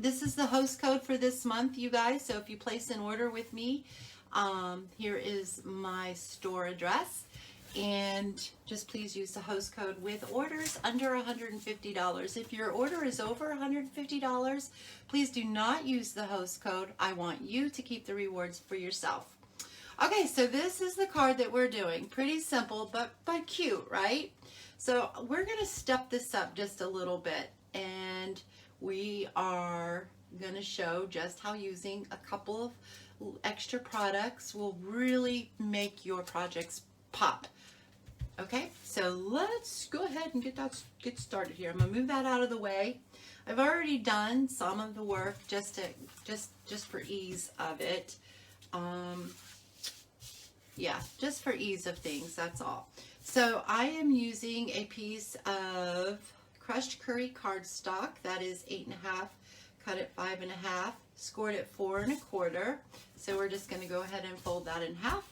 this is the host code for this month, you guys. So if you place an order with me, here is my store address. And just please use the host code with orders under $150. If your order is over $150, please do not use the host code. I want you to keep the rewards for yourself. Okay, so this is the card that we're doing. Pretty simple, but cute, right? So we're going to step this up just a little bit, and we are going to show just how using a couple of extra products will really make your projects pop. Okay, so let's go ahead and get started here. I'm gonna move that out of the way. I've already done some of the work just for ease of it. Yeah, just for ease of things, that's all. So I am using a piece of crushed curry cardstock that is 8.5, cut at 5.5, scored at 4.25. So we're just going to go ahead and fold that in half,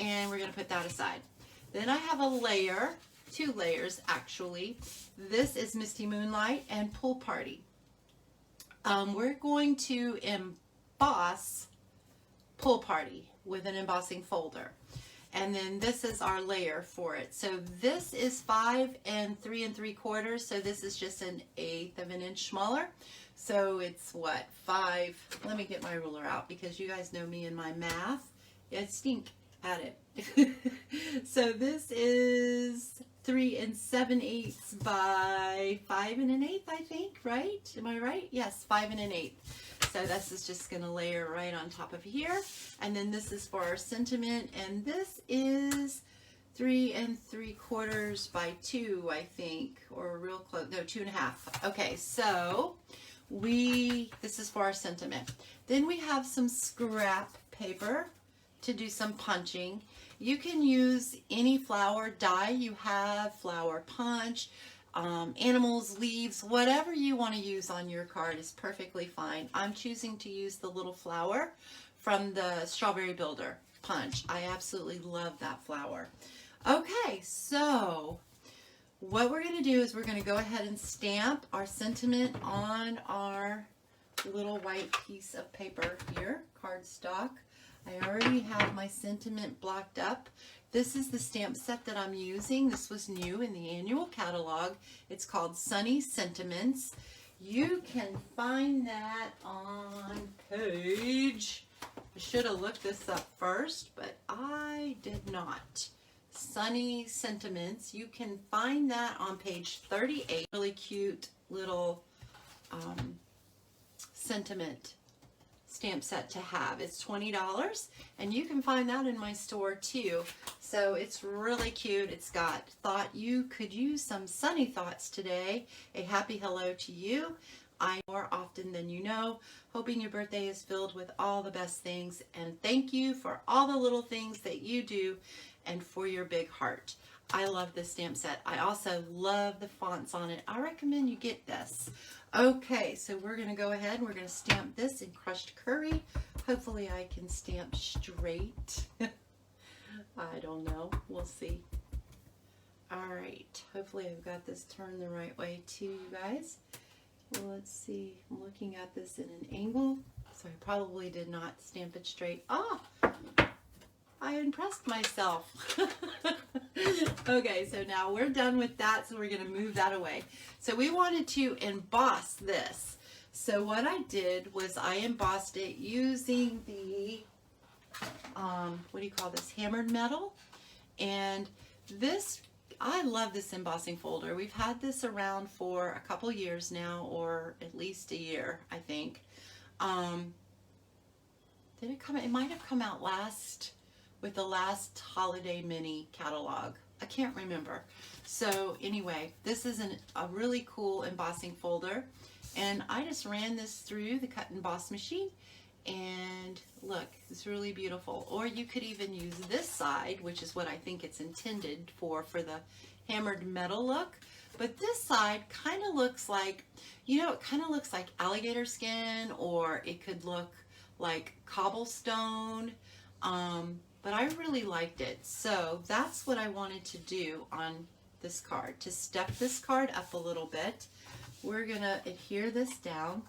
and we're going to put that aside. Then I have a layer, 2 layers actually. This is Misty Moonlight and Pool Party. We're going to emboss Pool Party with an embossing folder. And then this is our layer for it. So this is 5 3/3, so this is just 1/8 of an inch smaller. So it's what, 5, let me get my ruler out because you guys know me and my math. I stink at it. So this is 3 7/8 by 5 1/8, I think, right? Am I right? Yes, 5 1/8. So this is just going to layer right on top of here. And then this is for our sentiment, and this is 3 3/4 by 2, I think, or real close, no, 2.5. Okay, so this is for our sentiment. Then we have some scrap paper to do some punching. You can use any flower die you have, flower punch, animals, leaves, whatever you want to use on your card is perfectly fine. I'm choosing to use the little flower from the Strawberry Builder punch. I absolutely love that flower. Okay, so what we're going to do is we're going to go ahead and stamp our sentiment on our little white piece of paper here, cardstock. I already have my sentiment blocked up. This is the stamp set that I'm using. This was new in the annual catalog. It's called Sunny Sentiments. You can find that on page, I should have looked this up first, but I did not. Sunny Sentiments. You can find that on page 38. Really cute little sentiment stamp set to have. It's $20, and you can find that in my store too. So it's really cute. It's got thought you could use some sunny thoughts today. A happy hello to you. I more often than you know. Hoping your birthday is filled with all the best things, and thank you for all the little things that you do and for your big heart. I love this stamp set. I also love the fonts on it. I recommend you get this. Okay, so we're going to go ahead and we're going to stamp this in crushed curry. Hopefully I can stamp straight. I don't know. We'll see. All right. Hopefully I've got this turned the right way too, you guys. Well, let's see. I'm looking at this in an angle, so I probably did not stamp it straight. Oh, I impressed myself. Okay, so now we're done with that, so we're going to move that away. So we wanted to emboss this. So what I did was I embossed it using the, what do you call this, hammered metal. And this, I love this embossing folder. We've had this around for a couple years now, or at least a year, I think. Did it come, it might have come out with the last holiday mini catalog. I can't remember. So anyway, this is a really cool embossing folder, and I just ran this through the cut and emboss machine, and look, it's really beautiful. Or you could even use this side, which is what I think it's intended for the hammered metal look. But this side kind of looks like, you know, it kind of looks like alligator skin, or it could look like cobblestone. But I really liked it. So that's what I wanted to do on this card, to step this card up a little bit. We're gonna adhere this down.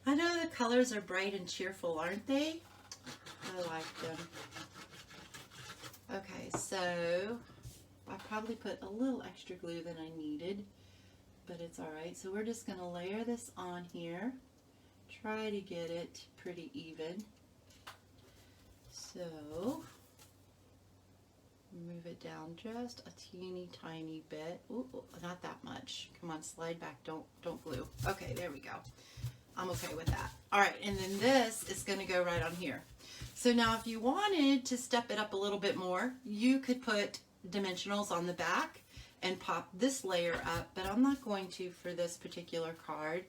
I know the colors are bright and cheerful, aren't they? I like them. Okay, so I probably put a little extra glue than I needed, but it's all right. So we're just going to layer this on here. Try to get it pretty even. So move it down just a teeny tiny bit. Ooh, not that much. Come on, slide back. Don't glue. Okay, there we go. I'm okay with that. All right, and then this is going to go right on here. So now if you wanted to step it up a little bit more, you could put dimensionals on the back and pop this layer up, but I'm not going to for this particular card.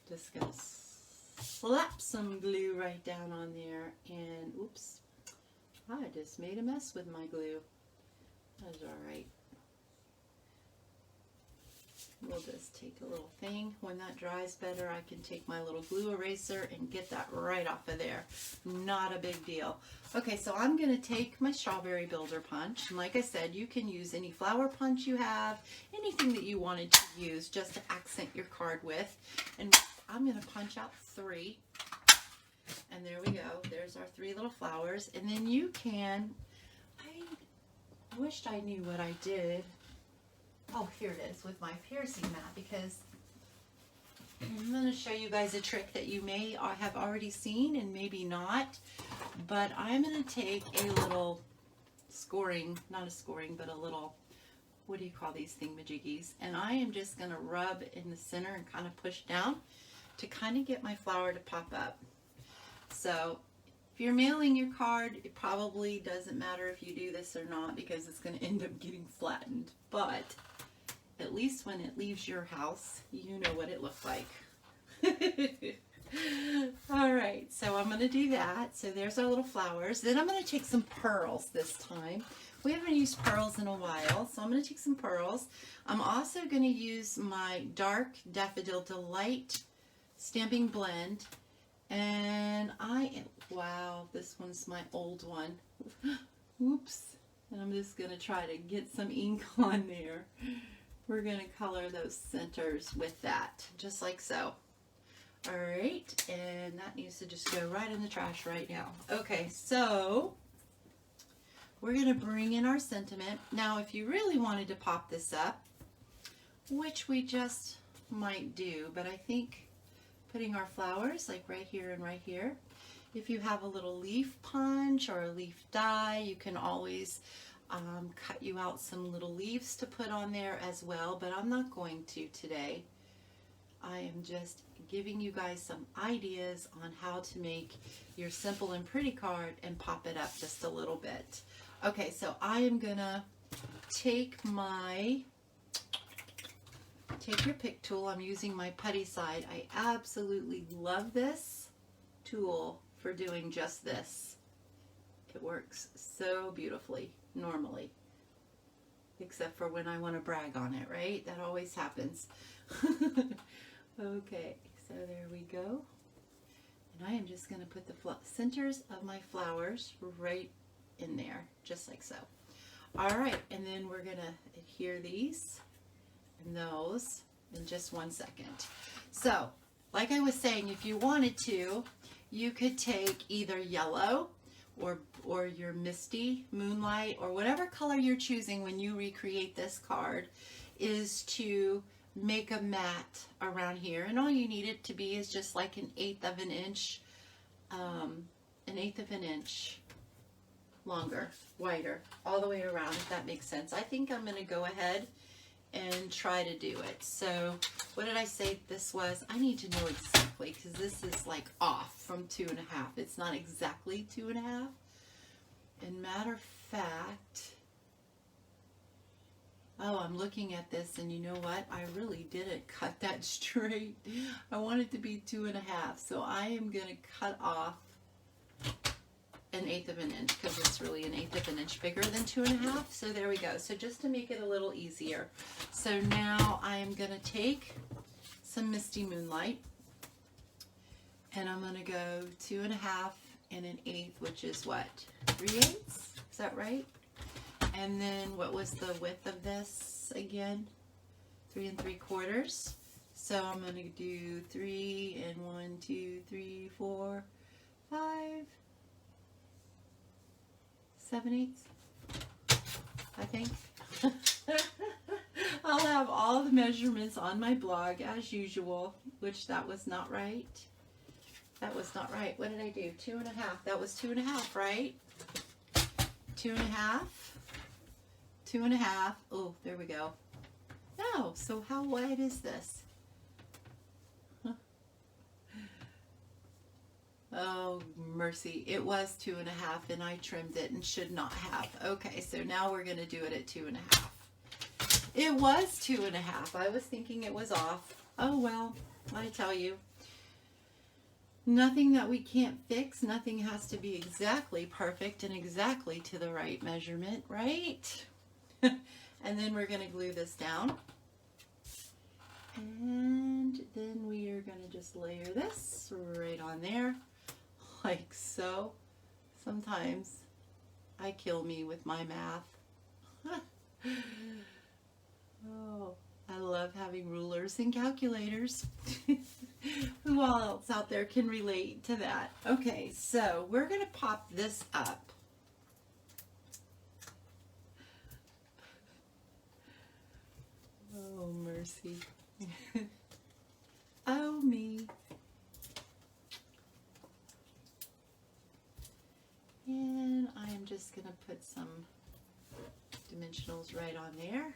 Just going to slap some glue right down on there, and oops, I just made a mess with my glue. That's all right. We'll just take a little thing. When that dries better, I can take my little glue eraser and get that right off of there. Not a big deal. Okay, so I'm going to take my strawberry builder punch. And like I said, you can use any flower punch you have, anything that you wanted to use just to accent your card with. And I'm going to punch out 3. And there we go. There's our 3 little flowers. And then you can, I wished I knew what I did. Oh, here it is with my piercing mat, because I'm going to show you guys a trick that you may have already seen and maybe not. But I'm going to take a little scoring, not a scoring, but a little, what do you call these thingamajiggies? And I am just going to rub in the center and kind of push down to kind of get my flower to pop up. So if you're mailing your card, it probably doesn't matter if you do this or not, because it's going to end up getting flattened. But at least when it leaves your house, you know what it looked like. All right, so I'm going to do that. So there's our little flowers. Then I'm going to take some pearls this time. We haven't used pearls in a while, so I'm going to take some pearls. I'm also going to use my Dark Daffodil Delight Stamping Blend. And wow, this one's my old one. Oops. And I'm just going to try to get some ink on there. We're going to color those centers with that, just like so. All right, and that needs to just go right in the trash right now. Okay, so we're going to bring in our sentiment. Now, if you really wanted to pop this up, which we just might do, but I think putting our flowers like right here and right here. If you have a little leaf punch or a leaf die, you can always cut you out some little leaves to put on there as well, but I'm not going to today. I am just giving you guys some ideas on how to make your simple and pretty card and pop it up just a little bit. Okay, so I am gonna take your pick tool. I'm using my putty side. I absolutely love this tool for doing just this. It works so beautifully normally, except for when I want to brag on it, right? That always happens. Okay, so there we go. And I am just going to put the centers of my flowers right in there, just like so. All right, and then we're going to adhere these and those in just 1 second. So, like I was saying, if you wanted to, you could take either yellow or your Misty Moonlight, or whatever color you're choosing when you recreate this card, is to make a mat around here. And all you need it to be is just like 1/8 of an inch, 1/8 of an inch longer, wider, all the way around, if that makes sense. I think I'm going to go ahead and try to do it. So what did I say this was? I need to know exactly, because this is like off from 2.5. It's not exactly 2.5. And matter of fact, oh, I'm looking at this, and you know what? I really didn't cut that straight. I want it to be 2.5. So I am going to cut off 1/8 of an inch, because it's really 1/8 of an inch bigger than 2.5. So there we go. So just to make it a little easier. So now I am going to take some Misty Moonlight, and I'm going to go 2.5 and 1/8, which is what? 3/8? Is that right? And then what was the width of this again? 3 3/4. So I'm going to do 3 and 1, 2, 3, 4, 5, 7/8, I think. I'll have all the measurements on my blog as usual, which that was not right. That was not right. What did I do? 2.5. That was 2.5, right? 2.5. 2.5. Oh, there we go. No, so how wide is this? Huh. Oh, mercy. It was 2.5 and I trimmed it and should not have. Okay, so now we're going to do it at 2.5. It was 2.5. I was thinking it was off. Oh, well, I tell you. Nothing that we can't fix. Nothing has to be exactly perfect and exactly to the right measurement, right? And then we're going to glue this down. And then we are going to just layer this right on there, like so. Sometimes I kill me with my math. Oh, I love having rulers and calculators. Who else out there can relate to that? Okay, so we're going to pop this up. Oh, mercy. Oh, me. And I'm just going to put some dimensionals right on there.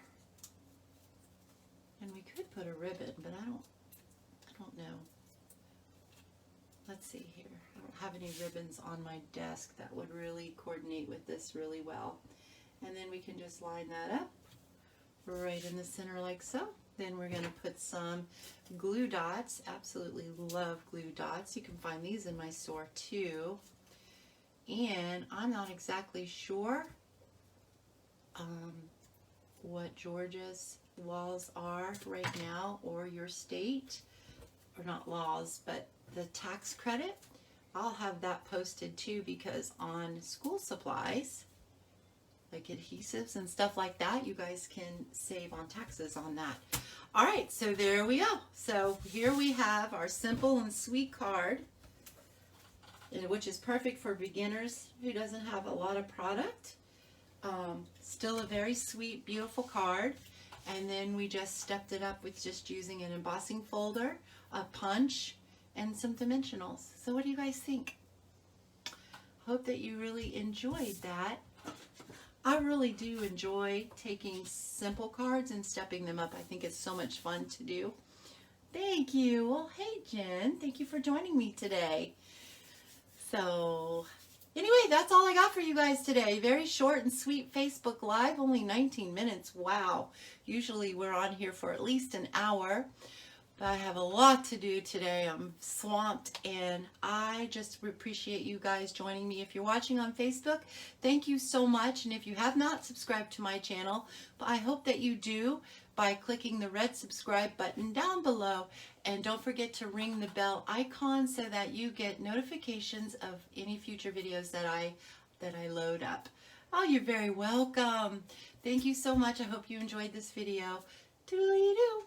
And we could put a ribbon, but I don't know. Let's see here. I don't have any ribbons on my desk that would really coordinate with this really well. And then we can just line that up right in the center like so. Then we're going to put some glue dots. Absolutely love glue dots. You can find these in my store too. And I'm not exactly sure what Georgia's laws are right now, or your state, or not laws, but the tax credit. I'll have that posted too, because on school supplies, like adhesives and stuff like that, you guys can save on taxes on that. All right, so there we go. So here we have our simple and sweet card, which is perfect for beginners who doesn't have a lot of product. Still a very sweet, beautiful card. And then we just stepped it up with just using an embossing folder, a punch, and some dimensionals. So what do you guys think? Hope that you really enjoyed that. I really do enjoy taking simple cards and stepping them up. I think it's so much fun to do. Thank you. Well, hey, Jen. Thank you for joining me today. So anyway, that's all I got for you guys today. Very short and sweet Facebook Live, only 19 minutes. Wow. Usually we're on here for at least an hour, but I have a lot to do today. I'm swamped, and I just appreciate you guys joining me. If you're watching on Facebook, thank you so much. And if you have not subscribed to my channel, but I hope that you do by clicking the red subscribe button down below. And don't forget to ring the bell icon so that you get notifications of any future videos that I load up. Oh, you're very welcome. Thank you so much. I hope you enjoyed this video. Doodly-doo.